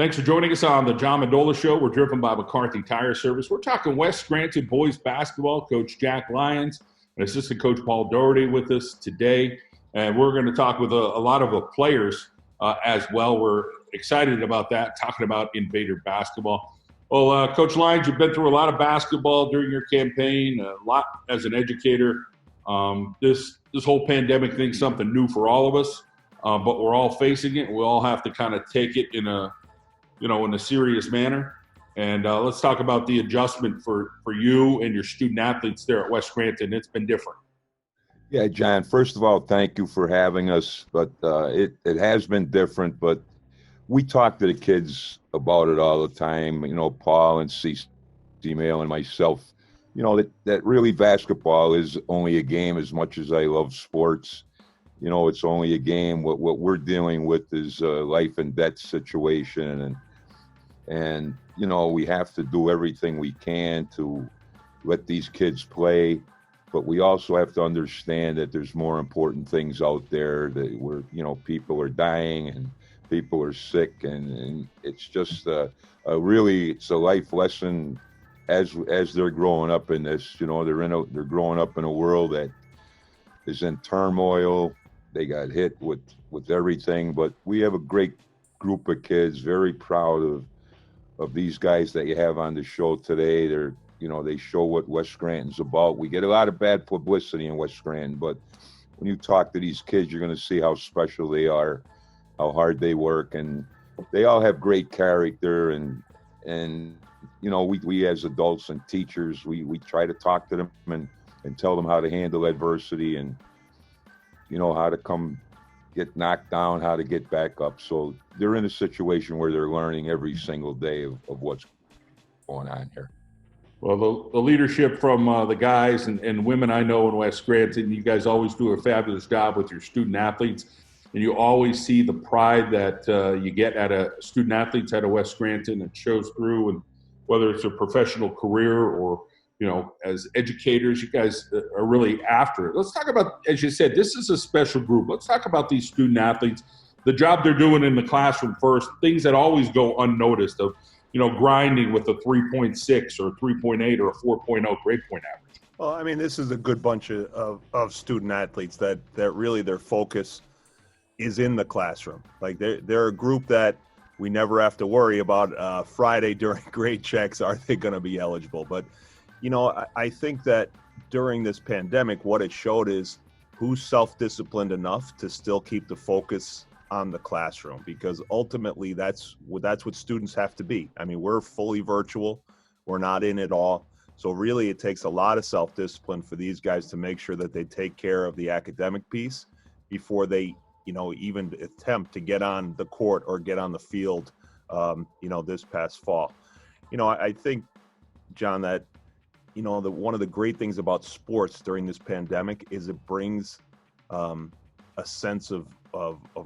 Thanks for joining us on the John Mendola Show. We're driven by McCarthy Tire Service. We're talking West Scranton boys basketball. Coach Jack Lyons and assistant coach Paul Doherty with us today. And we're going to talk with a lot of the players as well. We're excited about that, talking about Invader basketball. Well, Coach Lyons, you've been through a lot of basketball during your campaign, a lot as an educator. This whole pandemic thing's something new for all of us, but we're all facing it. We all have to kind of take it in a serious manner. And let's talk about the adjustment for you and your student athletes there at West Scranton. It's been different. Yeah, John, first of all, thank you for having us. But it has been different, but we talk to the kids about it all the time. You know, Paul and Mail and myself, you know, that really basketball is only a game as much as I love sports. You know, it's only a game. What we're dealing with is a life and death situation. And, you know, we have to do everything we can to let these kids play. But we also have to understand that there's more important things out there that people are dying and people are sick. And it's just it's a life lesson as they're growing up in this. You know, they're growing up in a world that is in turmoil. They got hit with everything. But we have a great group of kids, very proud of these guys that you have on the show today. They show what West Scranton's about. We get a lot of bad publicity in West Scranton, but when you talk to these kids, you're going to see how special they are, how hard they work, and they all have great character. And you know, we as adults and teachers, we try to talk to them and tell them how to handle adversity and, you know, how to get knocked down, how to get back up. So they're in a situation where they're learning every single day of what's going on here. Well, the leadership from the guys and women I know in West Scranton, you guys always do a fabulous job with your student athletes. And you always see the pride that you get at a student athletes at a West Scranton. It shows through, and whether it's a professional career or, you know, as educators, you guys are really after it. Let's talk about, as you said, this is a special group. Let's talk about these student athletes, the job they're doing in the classroom first, things that always go unnoticed of, you know, grinding with a 3.6 or 3.8 or a 4.0 grade point average. Well, I mean, this is a good bunch of student athletes that really their focus is in the classroom. Like they're a group that we never have to worry about Friday during grade checks. Are they going to be eligible? But, you know, I think that during this pandemic, what it showed is who's self-disciplined enough to still keep the focus on the classroom, because ultimately that's what students have to be. I mean, we're fully virtual. We're not in it all. So really it takes a lot of self-discipline for these guys to make sure that they take care of the academic piece before they, you know, even attempt to get on the court or get on the field, this past fall. You know, I think, John, that, you know, one of the great things about sports during this pandemic is it brings a sense of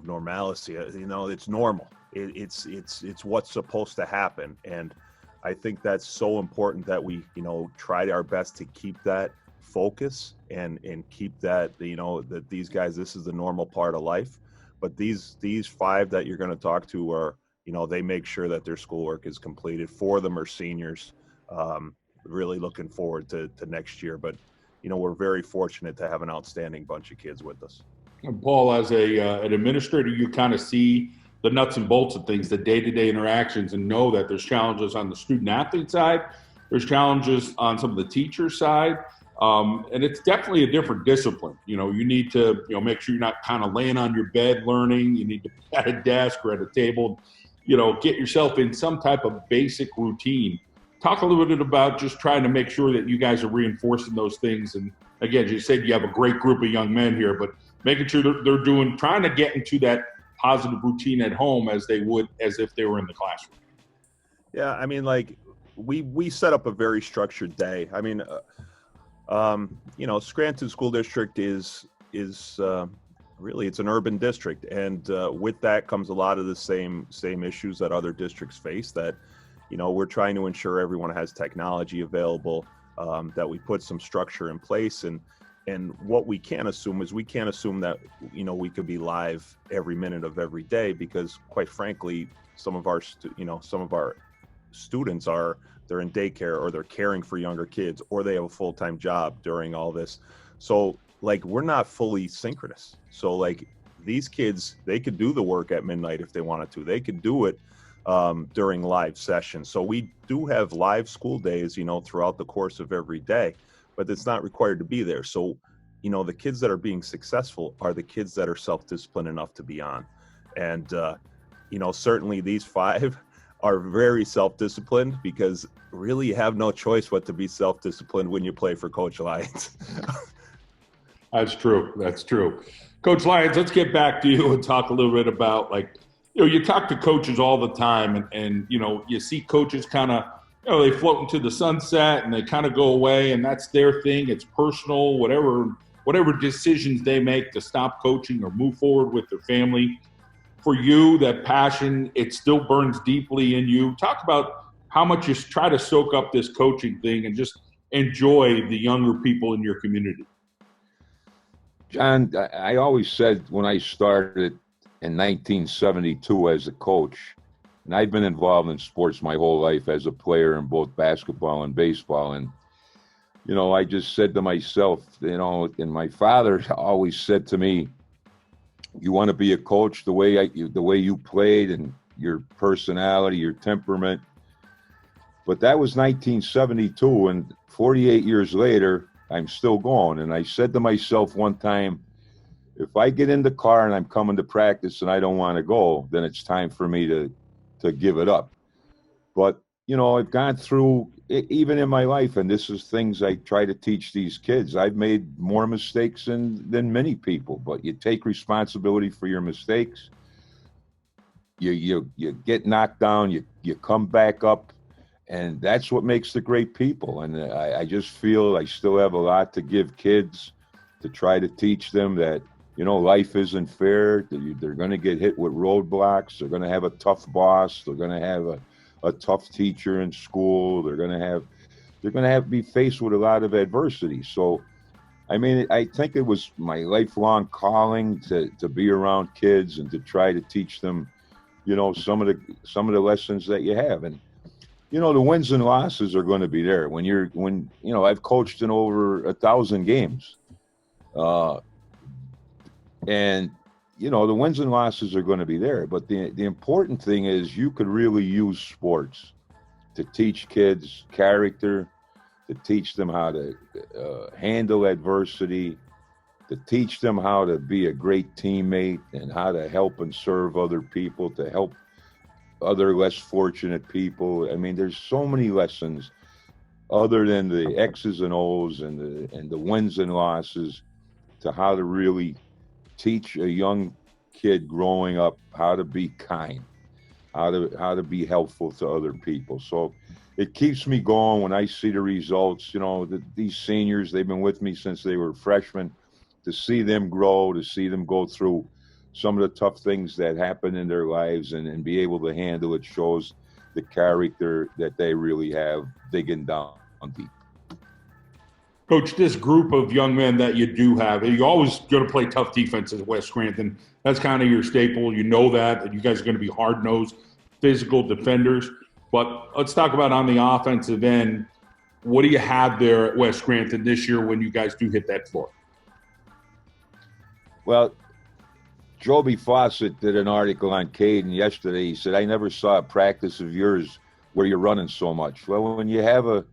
normalcy. You know, it's normal. It's what's supposed to happen. And I think that's so important that we, you know, try our best to keep that focus and keep that, you know, that these guys, this is the normal part of life. But these five that you're going to talk to are, you know, they make sure that their schoolwork is completed. 4 of them are seniors. Really looking forward to next year. But, you know, we're very fortunate to have an outstanding bunch of kids with us. And Paul, as an administrator, you kind of see the nuts and bolts of things, the day-to-day interactions, and know that there's challenges on the student-athlete side. There's challenges on some of the teacher side. And it's definitely a different discipline. You know, you need to, you know, make sure you're not kind of laying on your bed learning. You need to be at a desk or at a table, you know, get yourself in some type of basic routine. Talk a little bit about just trying to make sure that you guys are reinforcing those things. And again, you said you have a great group of young men here, but making sure they're trying to get into that positive routine at home as if they were in the classroom. Yeah, I mean, like we set up a very structured day. I mean, you know, Scranton School District is really, it's an urban district, and with that comes a lot of the same issues that other districts face. That, you know, we're trying to ensure everyone has technology available, that we put some structure in place, and And what we can't assume is we can't assume that, we could be live every minute of every day, because quite frankly, some of our students they're in daycare, or they're caring for younger kids, or they have a full-time job during all this. So like, we're not fully synchronous. So like, these kids, they could do the work at midnight if they wanted to. They could do it during live sessions. So we do have live school days, throughout the course of every day, but it's not required to be there. So, the kids that are being successful are the kids that are self-disciplined enough to be on. And, certainly these 5 are very self-disciplined, because really you have no choice but to be self-disciplined when you play for Coach Lyons. That's true. That's true. Coach Lyons, let's get back to you and talk a little bit about, like, you talk to coaches all the time, and you see coaches kind of, they float into the sunset and they kind of go away, and that's their thing. It's personal, whatever decisions they make to stop coaching or move forward with their family. For you, that passion, it still burns deeply in you. Talk about how much you try to soak up this coaching thing and just enjoy the younger people in your community. John, I always said when I started in 1972 as a coach, and I've been involved in sports my whole life as a player in both basketball and baseball. And, I just said to myself, and my father always said to me, you want to be a coach the way you played and your personality, your temperament. But that was 1972, and 48 years later, I'm still going. And I said to myself one time, if I get in the car and I'm coming to practice and I don't want to go, then it's time for me to give it up. But, I've gone through, even in my life, and this is things I try to teach these kids. I've made more mistakes than many people, but you take responsibility for your mistakes. You get knocked down, you come back up, and that's what makes the great people. And I just feel I still have a lot to give kids, to try to teach them that, life isn't fair. They're going to get hit with roadblocks. They're going to have a tough boss. They're going to have a tough teacher in school. They're going to have to be faced with a lot of adversity. So, I think it was my lifelong calling to be around kids and to try to teach them, some of the lessons that you have. And, the wins and losses are going to be there when I've coached in over 1,000 games. And, the wins and losses are going to be there. But the important thing is you could really use sports to teach kids character, to teach them how to handle adversity, to teach them how to be a great teammate and how to help and serve other people, to help other less fortunate people. There's so many lessons other than the X's and O's and the wins and losses, to how to really teach a young kid growing up how to be kind, how to be helpful to other people. So it keeps me going when I see the results. These seniors, they've been with me since they were freshmen. To see them grow, to see them go through some of the tough things that happen in their lives and be able to handle it, shows the character that they really have digging down deep. Coach, this group of young men that you do have, you're always going to play tough defense at West Scranton. That's kind of your staple. You know that you guys are going to be hard-nosed, physical defenders. But let's talk about on the offensive end. What do you have there at West Scranton this year when you guys do hit that floor? Well, Joby Fawcett did an article on Caden yesterday. He said, I never saw a practice of yours where you're running so much. Well, when you have a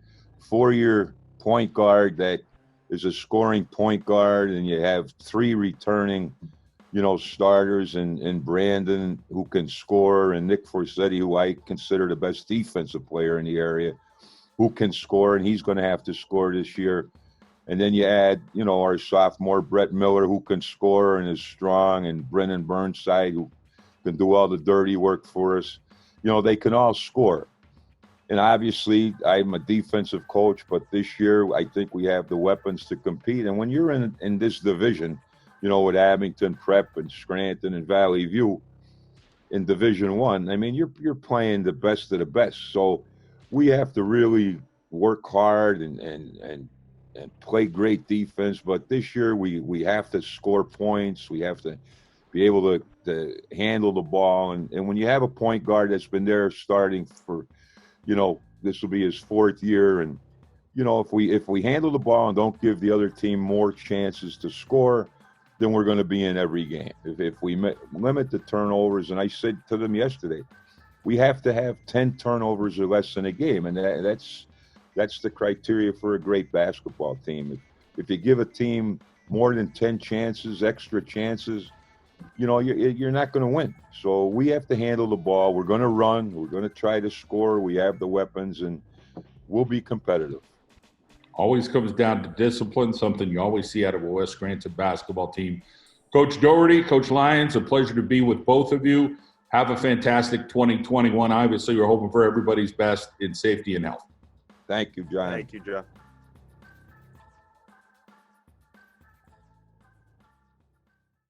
4-year point guard that is a scoring point guard, and you have 3 returning, starters, and Brandon, who can score, and Nick Forsetti, who I consider the best defensive player in the area, who can score, and he's going to have to score this year. And then you add, our sophomore Brett Miller, who can score and is strong, and Brennan Burnside, who can do all the dirty work for us. They can all score. And obviously, I'm a defensive coach, but this year I think we have the weapons to compete. And when you're in this division, with Abington Prep and Scranton and Valley View in Division I, you're playing the best of the best. So we have to really work hard and and play great defense. But this year we have to score points. We have to be able to handle the ball. And when you have a point guard that's been there starting for, this will be his 4th year. And, if we handle the ball and don't give the other team more chances to score, then we're going to be in every game. If we limit the turnovers, and I said to them yesterday, we have to have 10 turnovers or less in a game. And that's the criteria for a great basketball team. If you give a team more than 10 chances, extra chances, you're not going to win. So we have to handle the ball. We're going to run. We're going to try to score. We have the weapons, and we'll be competitive. Always comes down to discipline, something you always see out of a West Scranton basketball team. Coach Doherty, Coach Lyons, a pleasure to be with both of you. Have a fantastic 2021. Obviously, we're hoping for everybody's best in safety and health. Thank you, John. Thank you, John.